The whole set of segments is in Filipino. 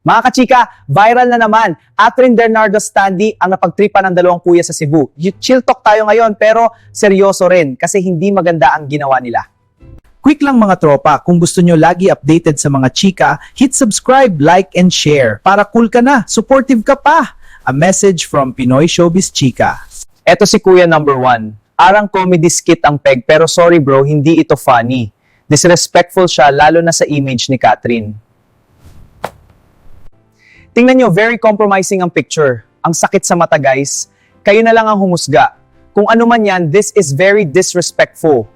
Mga kachika, viral na naman. Atrin Bernardo Stanley ang napagtripan ng dalawang kuya sa Cebu. Chill talk tayo ngayon pero seryoso rin kasi hindi maganda ang ginawa nila. Quick lang mga tropa, kung gusto nyo lagi updated sa mga chika, hit subscribe, like, and share. Para cool ka na, supportive ka pa. A message from Pinoy Showbiz Chika. Eto si kuya number 1. Arang comedy skit ang peg pero sorry bro, hindi ito funny. Disrespectful siya lalo na sa image ni Catherine. Tingnan nyo, very compromising ang picture. Ang sakit sa mata guys. Kayo na lang ang humusga. Kung ano man yan, this is very disrespectful.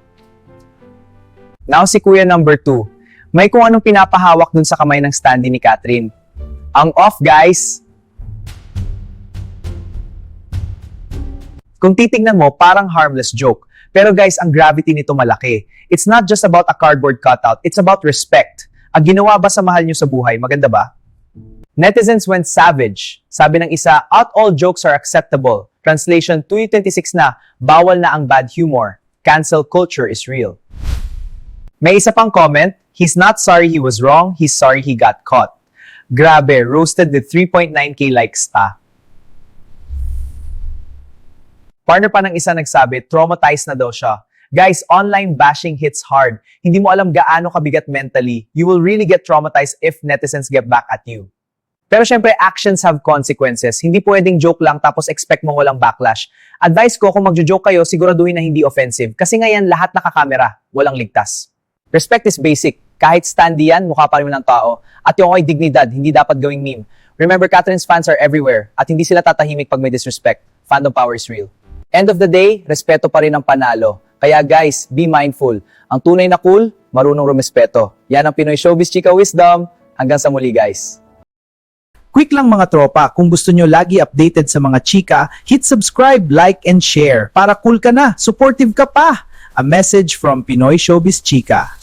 Now si kuya number 2. May kung anong pinapahawak dun sa kamay ng standee ni Catherine. Ang off guys. Kung titignan mo, parang harmless joke. Pero guys, ang gravity nito malaki. It's not just about a cardboard cutout, it's about respect. Ang ginawa ba sa mahal nyo sa buhay, maganda ba? Netizens went savage. Sabi ng isa, out all jokes are acceptable. Translation 2026 na, bawal na ang bad humor. Cancel culture is real. May isa pang comment, he's not sorry he was wrong, he's sorry he got caught. Grabe, roasted with 3.9k likes ta. Partner pa ng isa nagsabi, traumatized na daw siya. Guys, online bashing hits hard. Hindi mo alam gaano kabigat mentally. You will really get traumatized if netizens get back at you. Pero syempre, actions have consequences. Hindi pwedeng joke lang tapos expect mong walang backlash. Advice ko, kung magjo-joke kayo, siguraduhin na hindi offensive. Kasi ngayon, lahat nakakamera, walang ligtas. Respect is basic. Kahit standee yan, mukha pa rin ng tao. At yung ay dignidad, hindi dapat gawing meme. Remember, Catherine's fans are everywhere. At hindi sila tatahimik pag may disrespect. Fandom power is real. End of the day, respeto pa rin ang panalo. Kaya guys, be mindful. Ang tunay na cool, marunong rumespeto. Yan ang Pinoy Showbiz Chika Wisdom. Hanggang sa muli guys. Quick lang mga tropa, kung gusto nyo lagi updated sa mga chika, hit subscribe, like, and share. Para cool ka na, supportive ka pa. A message from Pinoy Showbiz Chika.